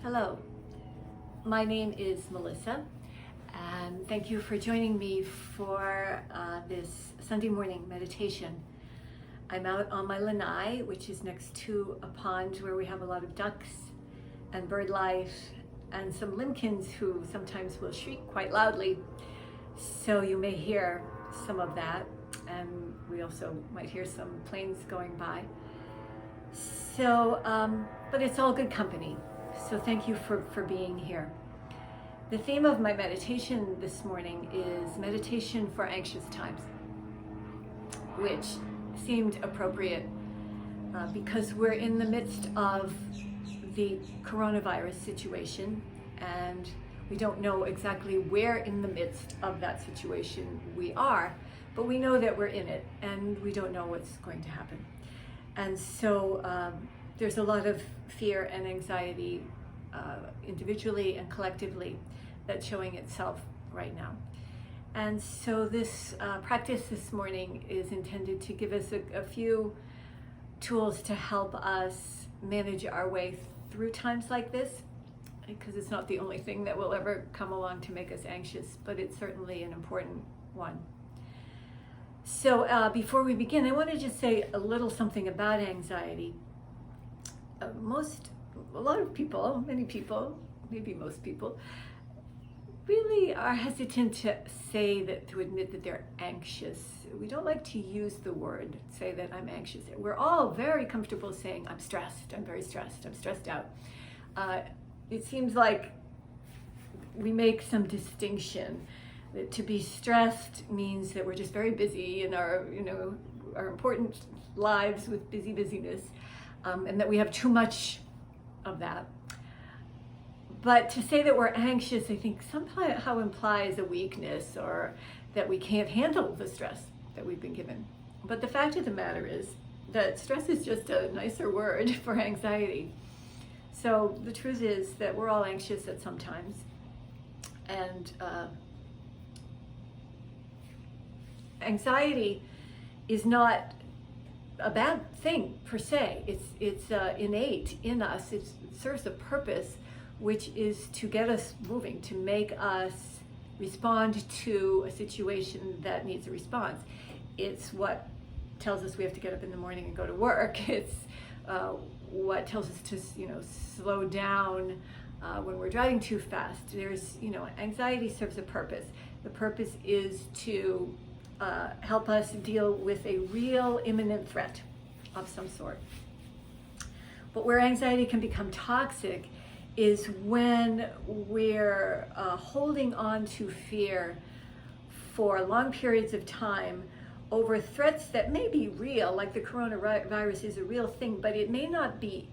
Hello, my name is Melissa, and thank you for joining me for this Sunday morning meditation. I'm out on my lanai, which is next to a pond where we have a lot of ducks and bird life and some limpkins who sometimes will shriek quite loudly. So you may hear some of that, and we also might hear some planes going by. So, but it's all good company. So thank you for being here. The theme of my meditation this morning is meditation for anxious times, which seemed appropriate because we're in the midst of the coronavirus situation, and we don't know exactly where in the midst of that situation we are, but we know that we're in it, and we don't know what's going to happen. And so there's a lot of fear and anxiety individually and collectively that's showing itself right now. And so this practice this morning is intended to give us a few tools to help us manage our way through times like this, because it's not the only thing that will ever come along to make us anxious, but it's certainly an important one. So before we begin, I want to just say a little something about anxiety. A lot of people, many people, maybe most people, really are hesitant to to admit that they're anxious. We don't like to use the word, say that I'm anxious. We're all very comfortable saying, I'm stressed, I'm very stressed, I'm stressed out. It seems like we make some distinction. That to be stressed means that we're just very busy in our important lives with busyness, and that we have too much of that. But to say that we're anxious, I think somehow implies a weakness or that we can't handle the stress that we've been given. But the fact of the matter is that stress is just a nicer word for anxiety. So the truth is that we're all anxious at some times, and anxiety is not a bad thing per se. It's innate in us. It serves a purpose, which is to get us moving, to make us respond to a situation that needs a response. It's what tells us we have to get up in the morning and go to work. It's what tells us to slow down when we're driving too fast. Anxiety serves a purpose. The purpose is to help us deal with a real imminent threat of some sort. But where anxiety can become toxic is when we're holding on to fear for long periods of time over threats that may be real, like the coronavirus is a real thing, but it may not be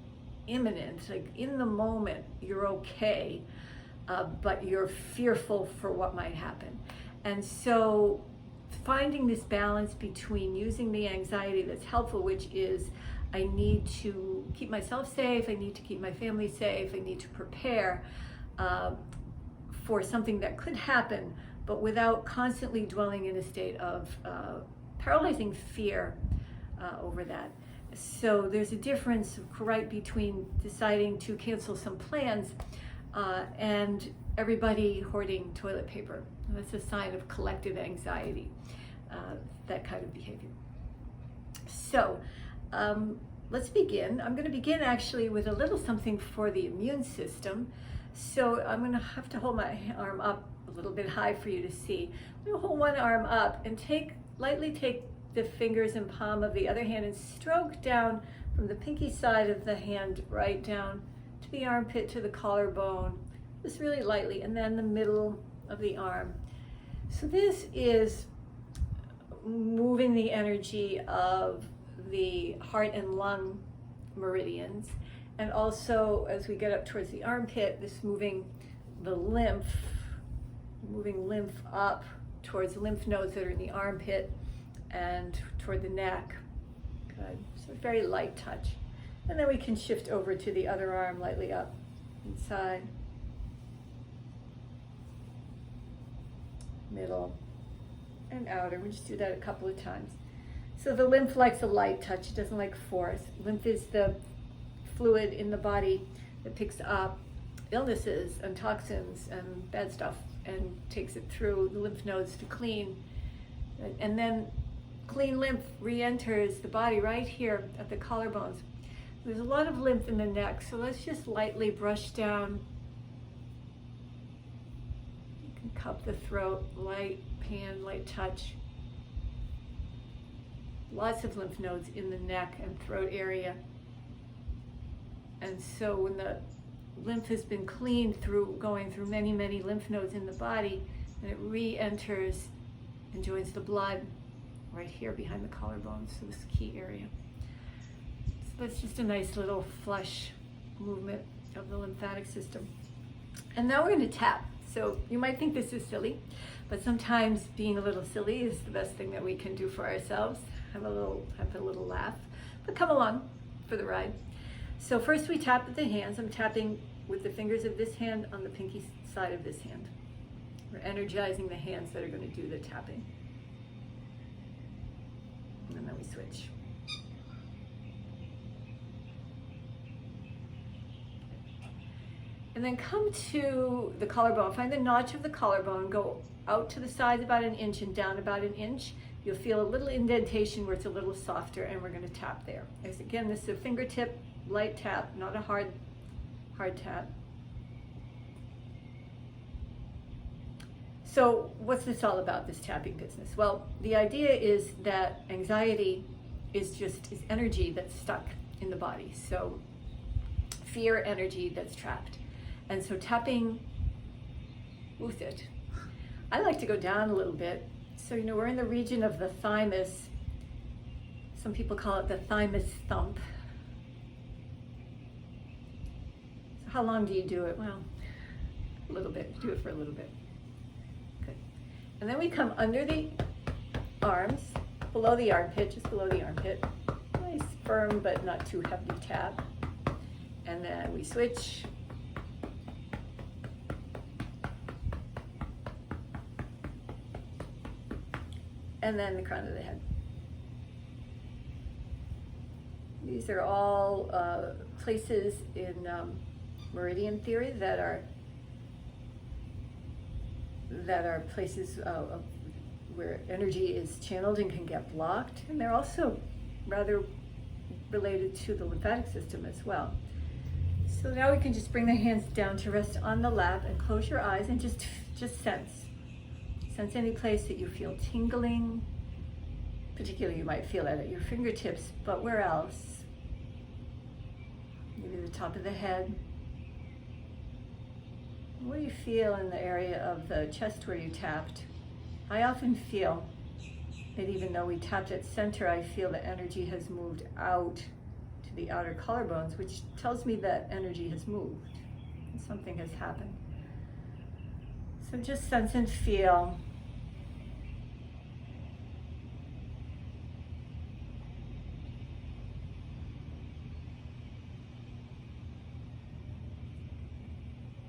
imminent. Like in the moment, you're okay, but you're fearful for what might happen. And so finding this balance between using the anxiety that's helpful, which is I need to keep myself safe, I need to keep my family safe, I need to prepare for something that could happen, but without constantly dwelling in a state of paralyzing fear over that. So there's a difference, right, between deciding to cancel some plans and everybody hoarding toilet paper. That's a sign of collective anxiety, that kind of behavior. So let's begin. I'm going to begin actually with a little something for the immune system. So I'm going to have to hold my arm up a little bit high for you to see. I'm going to hold one arm up and lightly take the fingers and palm of the other hand and stroke down from the pinky side of the hand right down to the armpit, to the collarbone, just really lightly, and then the middle of the arm. So this is moving the energy of the heart and lung meridians, and also as we get up towards the armpit, this moving lymph up towards the lymph nodes that are in the armpit and toward the neck. Good. So very light touch. And then we can shift over to the other arm, lightly up, inside, middle, and outer. We just do that a couple of times. So the lymph likes a light touch, it doesn't like force. Lymph is the fluid in the body that picks up illnesses and toxins and bad stuff, and takes it through the lymph nodes to clean. And then clean lymph re-enters the body right here at the collarbones. There's a lot of lymph in the neck, so let's just lightly brush down. You can cup the throat, light hand, light touch. Lots of lymph nodes in the neck and throat area. And so when the lymph has been cleaned through going through many, many lymph nodes in the body, and it re-enters and joins the blood right here behind the collarbones, so this key area. So that's just a nice little flush movement of the lymphatic system. And now we're going to tap. So you might think this is silly, but sometimes being a little silly is the best thing that we can do for ourselves. Have a little laugh, but come along for the ride. So first we tap with the hands. I'm tapping with the fingers of this hand on the pinky side of this hand. We're energizing the hands that are going to do the tapping. And then we switch. And then come to the collarbone. Find the notch of the collarbone, go out to the sides about an inch and down about an inch. You'll feel a little indentation where it's a little softer, and we're going to tap there. As again, this is a fingertip, light tap, not a hard tap. So what's this all about, this tapping business? Well, the idea is that anxiety is energy that's stuck in the body. So fear energy that's trapped. And so tapping with it. I like to go down a little bit. So, we're in the region of the thymus. Some people call it the thymus thump. So how long do you do it? Well, a little bit. Do it for a little bit. Good. And then we come under the arms, below the armpit, just below the armpit. Nice, firm, but not too heavy tap. And then we switch. And then the crown of the head. These are all places in meridian theory that are places where energy is channeled and can get blocked. And they're also rather related to the lymphatic system as well. So now we can just bring the hands down to rest on the lap and close your eyes and just sense. Sense any place that you feel tingling. Particularly you might feel that at your fingertips, but where else? Maybe the top of the head. What do you feel in the area of the chest where you tapped? I often feel that even though we tapped at center, I feel the energy has moved out to the outer collarbones, which tells me that energy has moved and something has happened. So just sense and feel.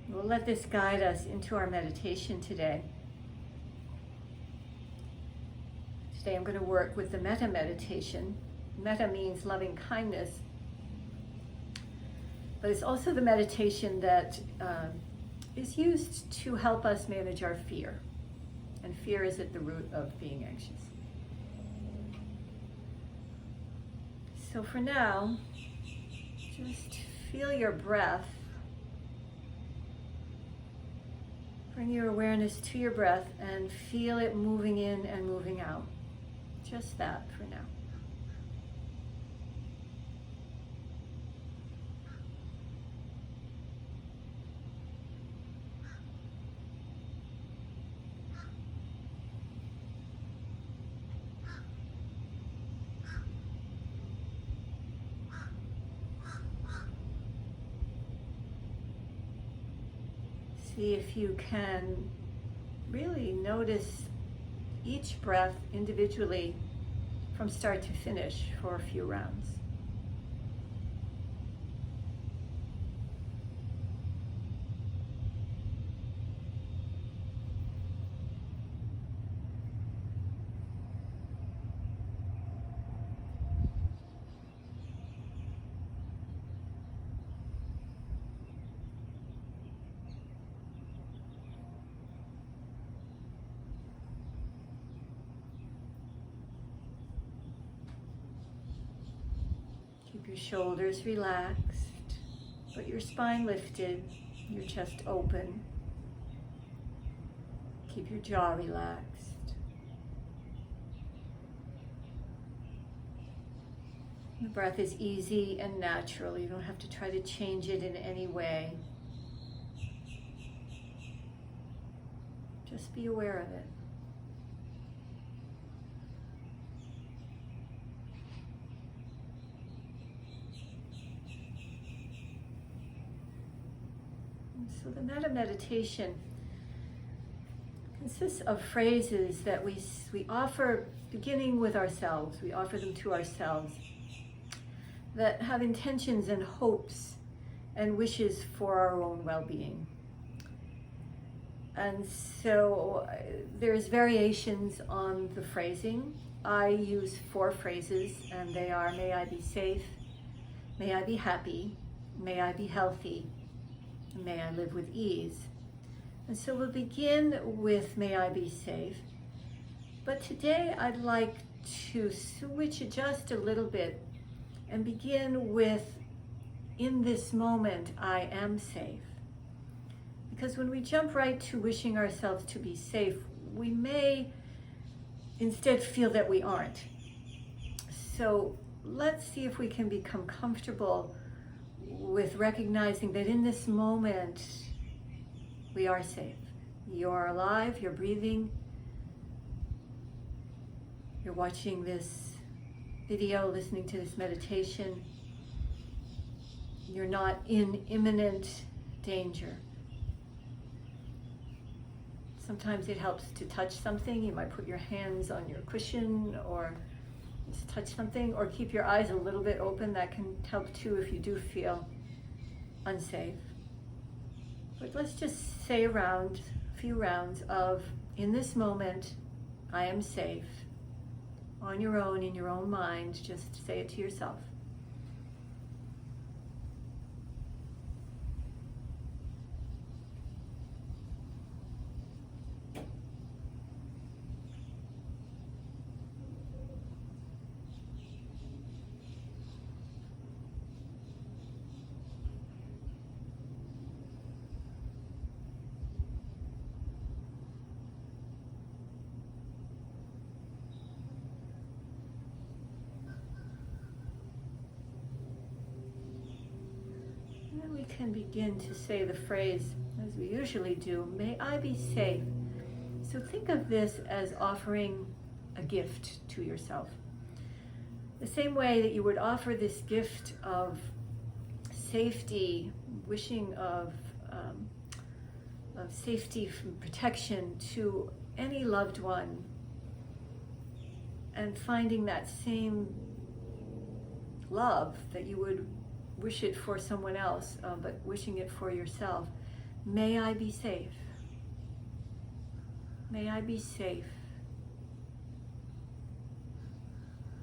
We'll let this guide us into our meditation today. Today I'm going to work with the Metta meditation. Metta means loving kindness, but it's also the meditation that is used to help us manage our fear. And fear is at the root of being anxious. So for now, just feel your breath. Bring your awareness to your breath and feel it moving in and moving out. Just that for now. See if you can really notice each breath individually from start to finish for a few rounds. Keep your shoulders relaxed, but your spine lifted, your chest open. Keep your jaw relaxed. The breath is easy and natural. You don't have to try to change it in any way. Just be aware of it. And so the Metta meditation consists of phrases that we offer beginning with ourselves. We offer them to ourselves that have intentions and hopes and wishes for our own well-being. And so there's variations on the phrasing. I use 4 phrases, and they are: may I be safe, may I be happy, may I be healthy, and may I live with ease. And so we'll begin with may I be safe. But today I'd like to switch it just a little bit and begin with, in this moment, I am safe. Because when we jump right to wishing ourselves to be safe, we may instead feel that we aren't. So let's see if we can become comfortable with recognizing that in this moment, we are safe. You're alive, you're breathing, you're watching this video, listening to this meditation. You're not in imminent danger. Sometimes it helps to touch something. You might put your hands on your cushion or just touch something, or keep your eyes a little bit open. That can help too if you do feel unsafe. But let's just say a few rounds of, in this moment, I am safe. On your own, in your own mind, just say it to yourself. We can begin to say the phrase, as we usually do, may I be safe. So think of this as offering a gift to yourself. The same way that you would offer this gift of safety, wishing of safety from protection to any loved one, and finding that same love that you would wish it for someone else, but wishing it for yourself. May I be safe. May I be safe.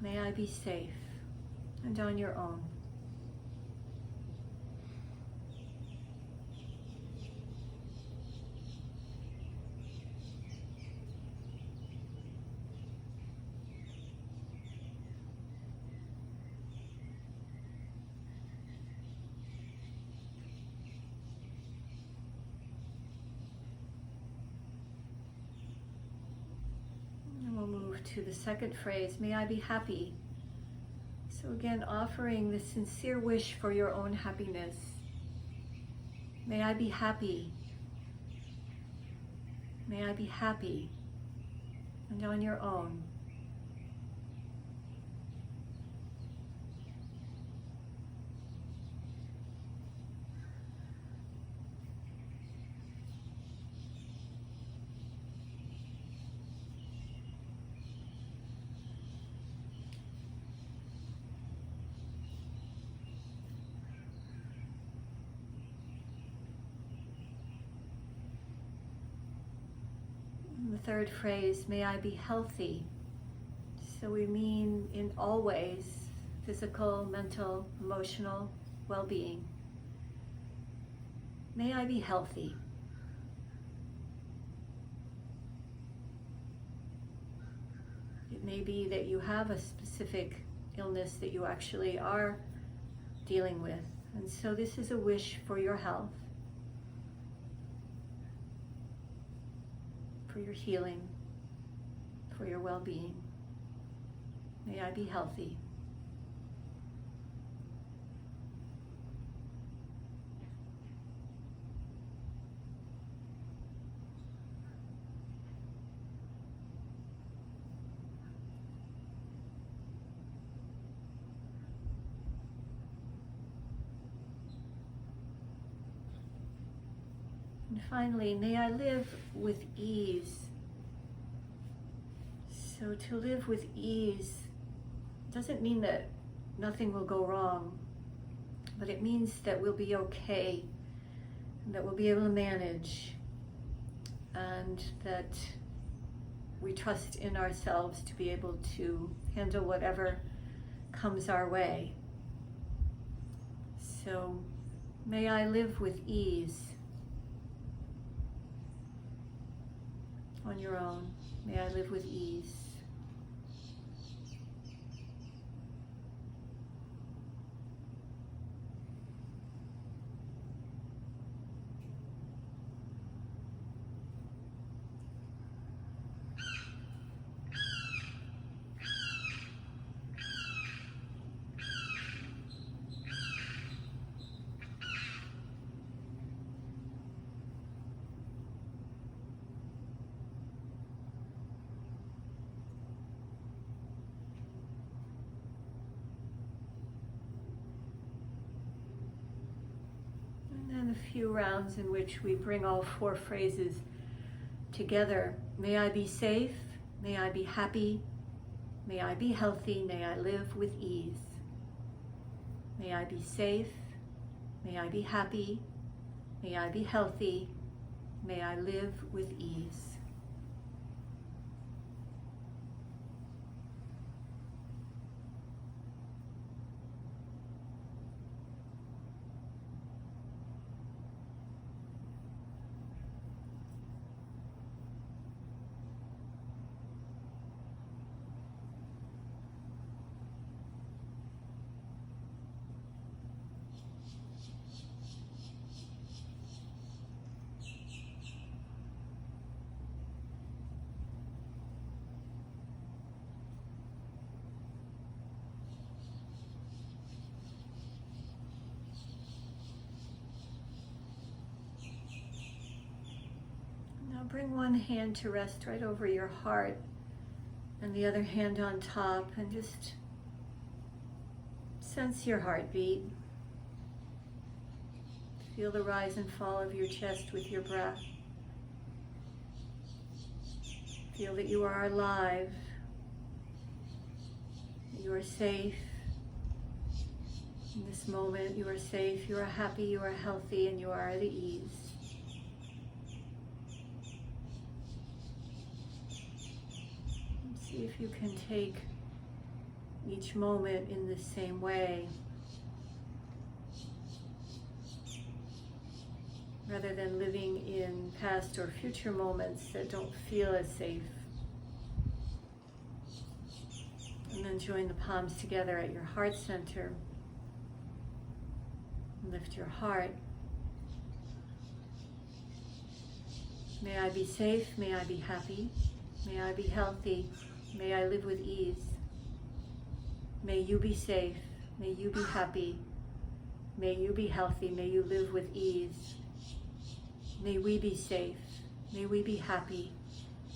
May I be safe. And on your own. To the second phrase, may I be happy. So again, offering the sincere wish for your own happiness. May I be happy. May I be happy. And on your own. The third phrase, may I be healthy. So we mean in all ways, physical, mental, emotional well-being. May I be healthy. It may be that you have a specific illness that you actually are dealing with. And so this is a wish for your health, for your healing, for your well-being. May I be healthy. And finally, may I live with ease. So to live with ease doesn't mean that nothing will go wrong, but it means that we'll be okay, and that we'll be able to manage, and that we trust in ourselves to be able to handle whatever comes our way. So may I live with ease on your own. May I live with ease. A few rounds in which we bring all four phrases together. May I be safe, may I be happy, may I be healthy, may I live with ease. May I be safe, may I be happy, may I be healthy, may I live with ease. Now bring one hand to rest right over your heart and the other hand on top, and just sense your heartbeat. Feel the rise and fall of your chest with your breath. Feel that you are alive, that you are safe. In this moment, you are safe, you are happy, you are healthy, and you are at ease. See if you can take each moment in the same way, rather than living in past or future moments that don't feel as safe. And then join the palms together at your heart center. Lift your heart. May I be safe, may I be happy, may I be healthy, may I live with ease. May you be safe, may you be happy, may you be healthy, may you live with ease. May we be safe, may we be happy,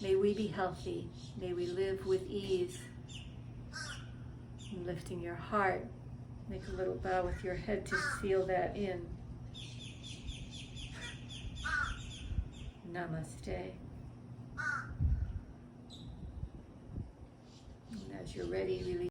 may we be healthy, may we live with ease. And lifting your heart, make a little bow with your head to seal that in. Namaste. And as you're ready, release.